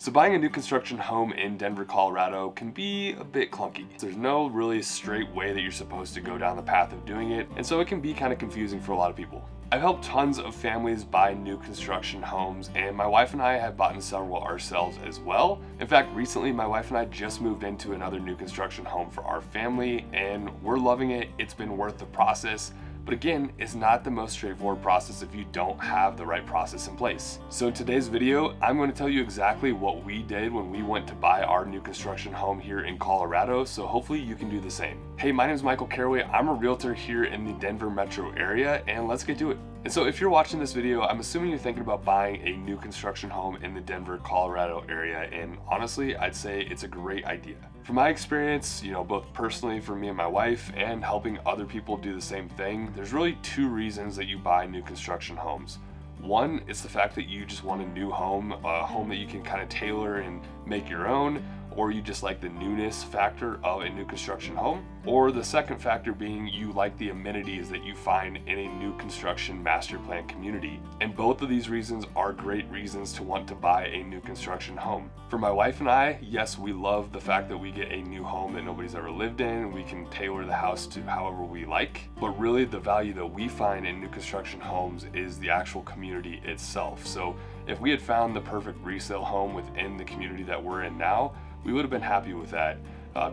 So buying a new construction home in Denver, Colorado can be a bit clunky. There's no really straight way that you're supposed to go down the path of doing it, and so it can be kind of confusing for a lot of people. I've helped tons of families buy new construction homes, and my wife and I have bought several ourselves as well. In fact, recently my wife and I just moved into another new construction home for our family, and we're loving it. It's been worth the process. But again, it's not the most straightforward process if you don't have the right process in place. So in today's video, I'm going to tell you exactly what we did when we went to buy our new construction home here in Colorado, so hopefully you can do the same. Hey, my name is Michael Caraway. I'm a realtor here in the Denver metro area, and let's get to it. And so if you're watching this video, I'm assuming you're thinking about buying a new construction home in the Denver, Colorado area, and honestly, I'd say it's a great idea. From my experience, both personally for me and my wife and helping other people do the same thing, there's really two reasons that you buy new construction homes. One is the fact that you just want a new home, a home that you can kind of tailor and make your own, or you just like the newness factor of a new construction home. Or the second factor being you like the amenities that you find in a new construction master plan community. And both of these reasons are great reasons to want to buy a new construction home. For my wife and I, yes, we love the fact that we get a new home that nobody's ever lived in, and we can tailor the house to however we like. But really the value that we find in new construction homes is the actual community itself. So if we had found the perfect resale home within the community that we're in now, we would have been happy with that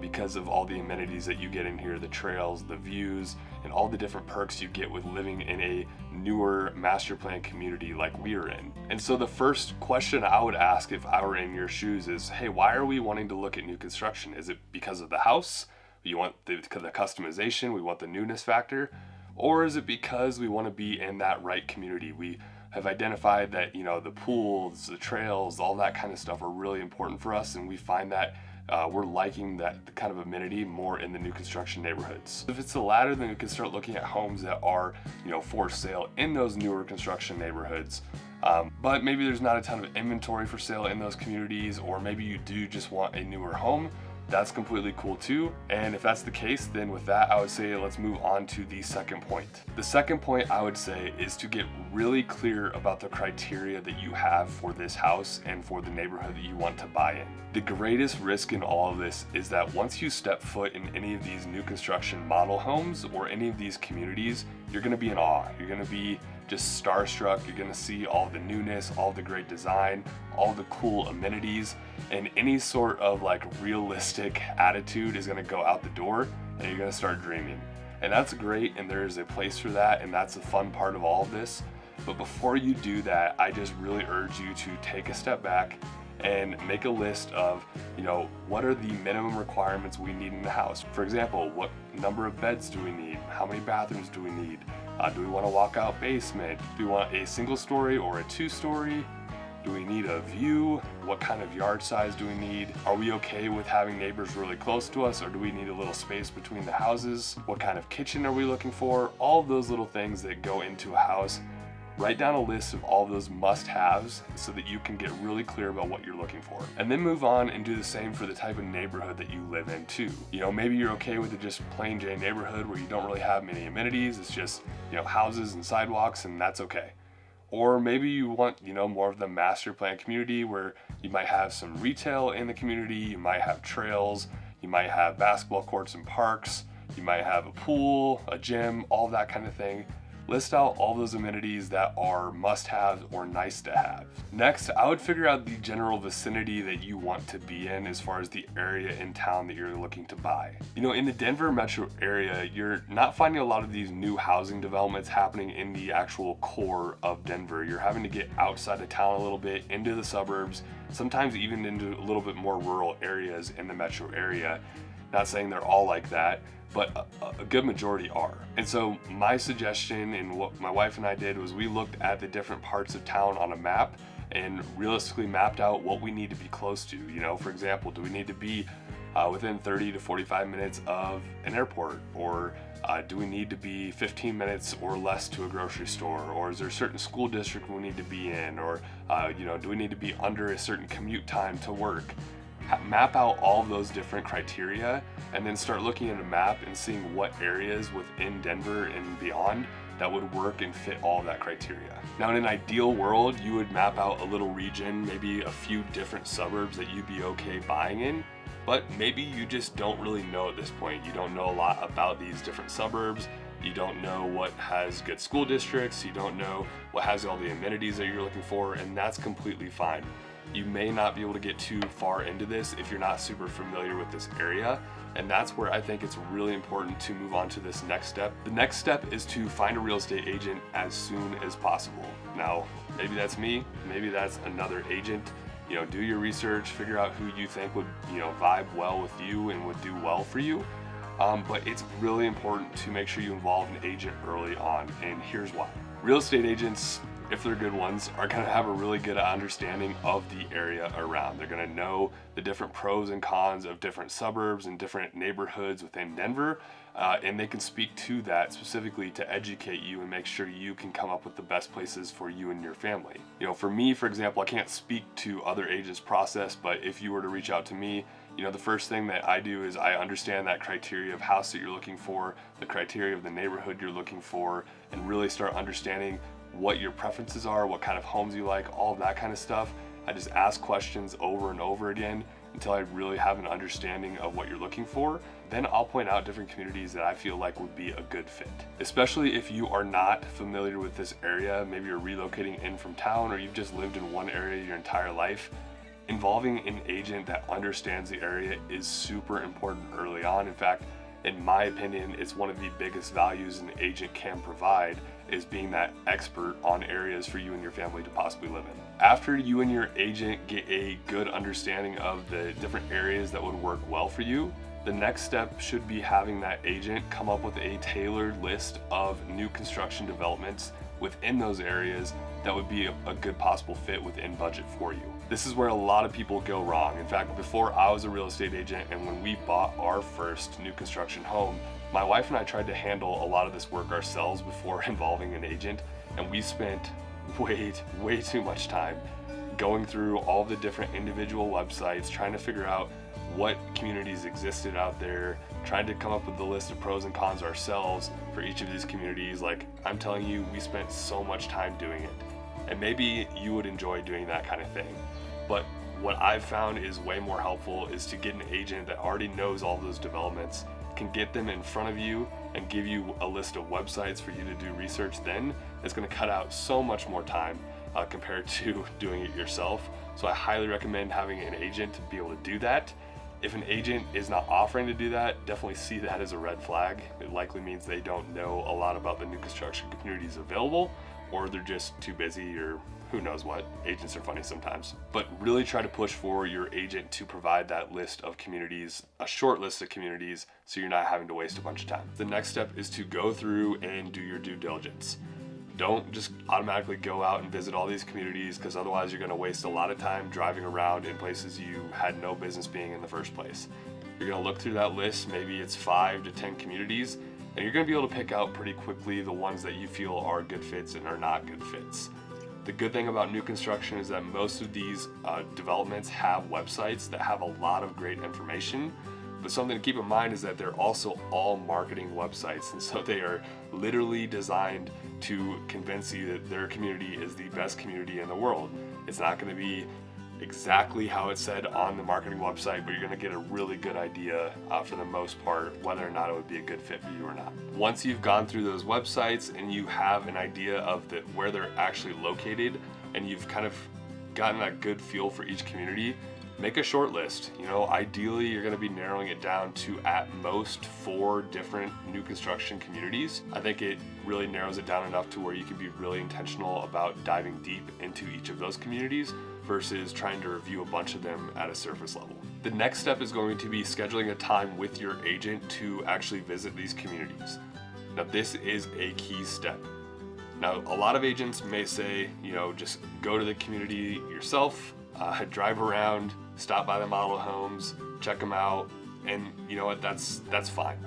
because of all the amenities that you get in here, the trails, the views, and all the different perks you get with living in a newer master plan community like we are in. And so the first question I would ask if I were in your shoes is, hey, why are we wanting to look at new construction? Is it because of the house? You want the customization, we want the newness factor? Or is it because we want to be in that right community? We have identified that the pools, the trails, all that kind of stuff are really important for us, and we find that we're liking that kind of amenity more in the new construction neighborhoods. If it's the latter, then we can start looking at homes that are for sale in those newer construction neighborhoods. But maybe there's not a ton of inventory for sale in those communities, or maybe you do just want a newer home. That's completely cool too. And if that's the case, then with that, I would say let's move on to the second point. The second point I would say is to get really clear about the criteria that you have for this house and for the neighborhood that you want to buy in. The greatest risk in all of this is that once you step foot in any of these new construction model homes or any of these communities, you're gonna be in awe. You're gonna be just starstruck. You're gonna see all the newness, all the great design, all the cool amenities, and any sort of like realistic attitude is gonna go out the door, and you're gonna start dreaming. And that's great, and there's a place for that, and that's the fun part of all of this. But before you do that, I just really urge you to take a step back and make a list of, what are the minimum requirements we need in the house. For example, what number of beds do we need? How many bathrooms do we need? Do we want a walkout basement? Do we want a single story or a 2-story? Do we need a view? What kind of yard size do we need? Are we okay with having neighbors really close to us, or do we need a little space between the houses? What kind of kitchen are we looking for? All of those little things that go into a house. Write down a list of all those must-haves so that you can get really clear about what you're looking for. And then move on and do the same for the type of neighborhood that you live in too. Maybe you're okay with a just plain Jane neighborhood where you don't really have many amenities. It's just, houses and sidewalks, and that's okay. Or maybe you want, more of the master plan community where you might have some retail in the community, you might have trails, you might have basketball courts and parks, you might have a pool, a gym, all that kind of thing. List out all those amenities that are must-haves or nice to have. Next, I would figure out the general vicinity that you want to be in as far as the area in town that you're looking to buy. In the Denver metro area, you're not finding a lot of these new housing developments happening in the actual core of Denver. You're having to get outside of town a little bit, into the suburbs, sometimes even into a little bit more rural areas in the metro area. Not saying they're all like that, but a good majority are. And so my suggestion and what my wife and I did was we looked at the different parts of town on a map and realistically mapped out what we need to be close to. For example, do we need to be within 30 to 45 minutes of an airport? Or do we need to be 15 minutes or less to a grocery store? Or is there a certain school district we need to be in? Or do we need to be under a certain commute time to work? Map out all of those different criteria and then start looking at a map and seeing what areas within Denver and beyond that would work and fit all of that criteria. Now, in an ideal world, you would map out a little region, maybe a few different suburbs that you'd be okay buying in, but maybe you just don't really know at this point. You don't know a lot about these different suburbs. You don't know what has good school districts. You don't know what has all the amenities that you're looking for, and that's completely fine. You may not be able to get too far into this if you're not super familiar with this area, and that's where I think it's really important to move on to this next step. The next step is to find a real estate agent as soon as possible. Now, maybe that's me, maybe that's another agent. Do your research, figure out who you think would, vibe well with you and would do well for you. But it's really important to make sure you involve an agent early on, and here's why. Real estate agents, if they're good ones, are going to have a really good understanding of the area around. They're going to know the different pros and cons of different suburbs and different neighborhoods within Denver, and they can speak to that specifically to educate you and make sure you can come up with the best places for you and your family. For me, for example, I can't speak to other agents' process, but if you were to reach out to me, the first thing that I do is I understand that criteria of house that you're looking for, the criteria of the neighborhood you're looking for, and really start understanding what your preferences are, what kind of homes you like, all of that kind of stuff. I just ask questions over and over again until I really have an understanding of what you're looking for. Then I'll point out different communities that I feel like would be a good fit. Especially if you are not familiar with this area, maybe you're relocating in from town or you've just lived in one area your entire life, involving an agent that understands the area is super important early on. In fact, in my opinion, it's one of the biggest values an agent can provide, is being that expert on areas for you and your family to possibly live in. After you and your agent get a good understanding of the different areas that would work well for you, the next step should be having that agent come up with a tailored list of new construction developments within those areas that would be a good possible fit within budget for you. This is where a lot of people go wrong. In fact, before I was a real estate agent and when we bought our first new construction home, my wife and I tried to handle a lot of this work ourselves before involving an agent, and we spent way too much time going through all the different individual websites, trying to figure out what communities existed out there, trying to come up with the list of pros and cons ourselves for each of these communities. Like, I'm telling you, we spent so much time doing it. And maybe you would enjoy doing that kind of thing. But what I've found is way more helpful is to get an agent that already knows all those developments, can get them in front of you and give you a list of websites for you to do research. Then it's going to cut out so much more time compared to doing it yourself. So I highly recommend having an agent to be able to do that. If an agent is not offering to do that, definitely see that as a red flag. It likely means they don't know a lot about the new construction communities available, or they're just too busy, or who knows what. Agents are funny sometimes. But really try to push for your agent to provide that list of communities, a short list of communities, so you're not having to waste a bunch of time. The next step is to go through and do your due diligence. Don't just automatically go out and visit all these communities, because otherwise you're going to waste a lot of time driving around in places you had no business being in the first place. You're going to look through that list, maybe it's 5 to 10 communities, and you're going to be able to pick out pretty quickly the ones that you feel are good fits and are not good fits. The good thing about new construction is that most of these developments have websites that have a lot of great information. But something to keep in mind is that they're also all marketing websites, and so they are literally designed to convince you that their community is the best community in the world. It's not going to be exactly how it's said on the marketing website, but you're going to get a really good idea for the most part whether or not it would be a good fit for you or not. Once you've gone through those websites and you have an idea of where they're actually located, and you've kind of gotten that good feel for each community, make a short list. Ideally you're going to be narrowing it down to at most 4 different new construction communities. I think it really narrows it down enough to where you can be really intentional about diving deep into each of those communities versus trying to review a bunch of them at a surface level. The next step is going to be scheduling a time with your agent to actually visit these communities. Now, this is a key step. Now, a lot of agents may say, just go to the community yourself, drive around, stop by the model homes, check them out, and you know what, that's fine.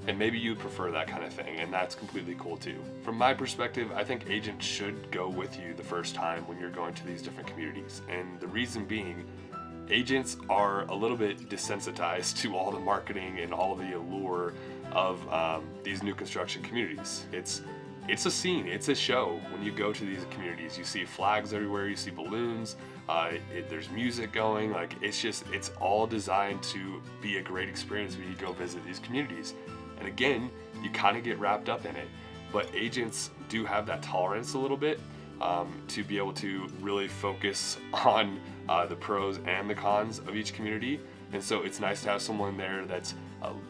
And maybe you prefer that kind of thing, and that's completely cool too. From my perspective, I think agents should go with you the first time when you're going to these different communities. And the reason being, agents are a little bit desensitized to all the marketing and all the allure of these new construction communities. It's it's a scene, it's a show. When you go to these communities, you see flags everywhere, you see balloons, there's music going, like it's all designed to be a great experience when you go visit these communities. And again, you kind of get wrapped up in it, but agents do have that tolerance a little bit to be able to really focus on the pros and the cons of each community. And so it's nice to have someone there that's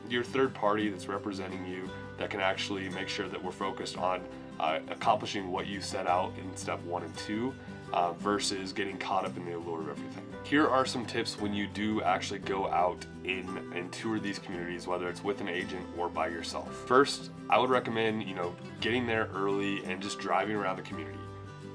your third party that's representing you, that can actually make sure that we're focused on accomplishing what you set out in step 1 and 2 versus getting caught up in the allure of everything. Here are some tips when you do actually go out and tour these communities, whether it's with an agent or by yourself. First, I would recommend, getting there early and just driving around the community.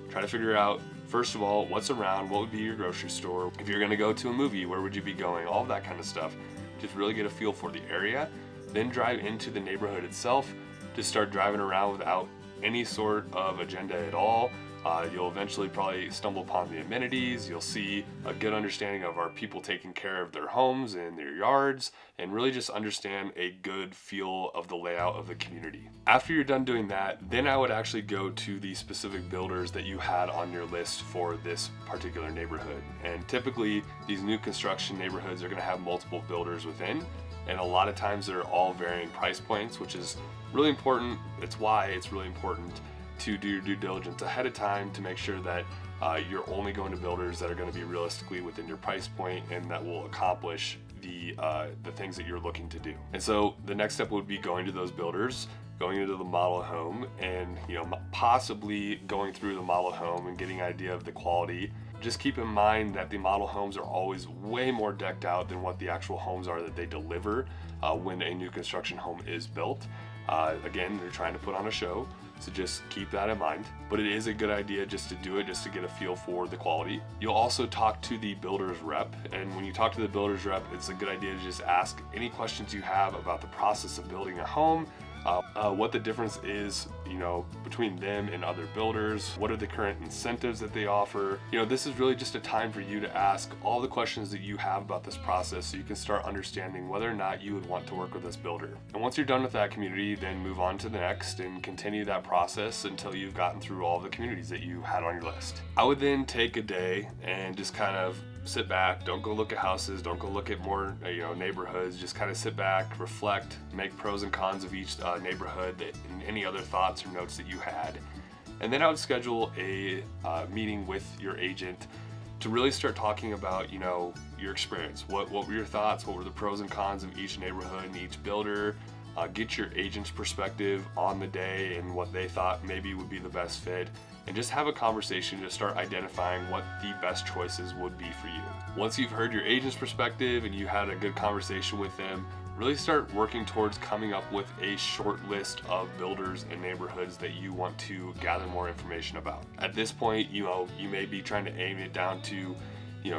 Try to figure out, first of all, what's around, what would be your grocery store. If you're gonna go to a movie, where would you be going? All of that kind of stuff. Just really get a feel for the area, then drive into the neighborhood itself. Just start driving around without any sort of agenda at all. You'll eventually probably stumble upon the amenities. You'll see a good understanding of are people taking care of their homes and their yards, and really just understand a good feel of the layout of the community. After you're done doing that, then I would actually go to the specific builders that you had on your list for this particular neighborhood. And typically these new construction neighborhoods are going to have multiple builders within, and a lot of times they're all varying price points, which is really important. It's why it's really important to do your due diligence ahead of time to make sure that you're only going to builders that are going to be realistically within your price point and that will accomplish the things that you're looking to do. And so the next step would be going to those builders, going into the model home, and possibly going through the model home and getting an idea of the quality. Just keep in mind that the model homes are always way more decked out than what the actual homes are that they deliver when a new construction home is built. Again, they're trying to put on a show, so just keep that in mind. But it is a good idea just to do it, just to get a feel for the quality. You'll also talk to the builder's rep, and when you talk to the builder's rep, it's a good idea to just ask any questions you have about the process of building a home, what the difference is, between them and other builders, what are the current incentives that they offer. This is really just a time for you to ask all the questions that you have about this process so you can start understanding whether or not you would want to work with this builder. And once you're done with that community, then move on to the next and continue that process until you've gotten through all the communities that you had on your list. I would then take a day and just kind of sit back, don't go look at houses, don't go look at more neighborhoods, just kind of sit back, reflect, make pros and cons of each neighborhood and any other thoughts or notes that you had. And then I would schedule a meeting with your agent to really start talking about your experience. What were your thoughts? What were the pros and cons of each neighborhood and each builder? Get your agent's perspective on the day and what they thought maybe would be the best fit, and just have a conversation to start identifying what the best choices would be for you. Once you've heard your agent's perspective and you had a good conversation with them, really start working towards coming up with a short list of builders and neighborhoods that you want to gather more information about. At this point, you may be trying to aim it down to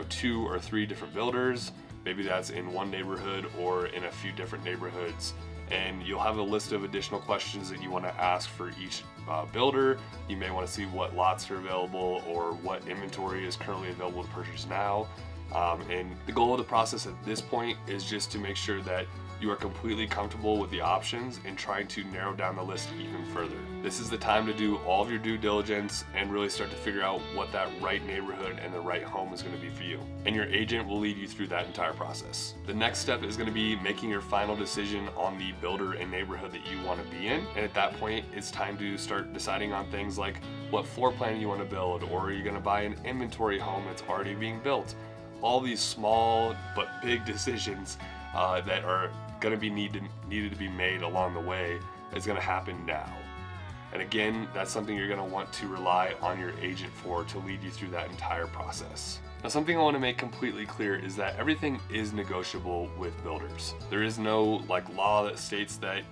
2 or 3 different builders. Maybe that's in one neighborhood or in a few different neighborhoods. And you'll have a list of additional questions that you want to ask for each builder. You may want to see what lots are available or what inventory is currently available to purchase now. And the goal of the process at this point is just to make sure that you are completely comfortable with the options and trying to narrow down the list even further. This is the time to do all of your due diligence and really start to figure out what that right neighborhood and the right home is going to be for you. And your agent will lead you through that entire process. The next step is going to be making your final decision on the builder and neighborhood that you want to be in. And at that point, it's time to start deciding on things like what floor plan you want to build, or are you going to buy an inventory home that's already being built? All these small but big decisions that are going to be needed to be made along the way is going to happen now. And again, that's something you're going to want to rely on your agent for to lead you through that entire process. Now, something I want to make completely clear is that everything is negotiable with builders. There is no law that states that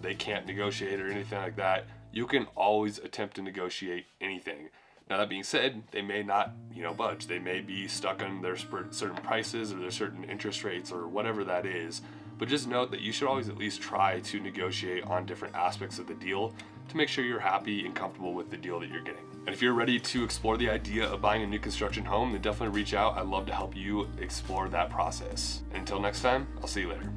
they can't negotiate or anything like that. You can always attempt to negotiate anything. Now, that being said, they may not budge. They may be stuck on their certain prices or their certain interest rates or whatever that is. But just note that you should always at least try to negotiate on different aspects of the deal to make sure you're happy and comfortable with the deal that you're getting. And if you're ready to explore the idea of buying a new construction home, then definitely reach out. I'd love to help you explore that process. And until next time, I'll see you later.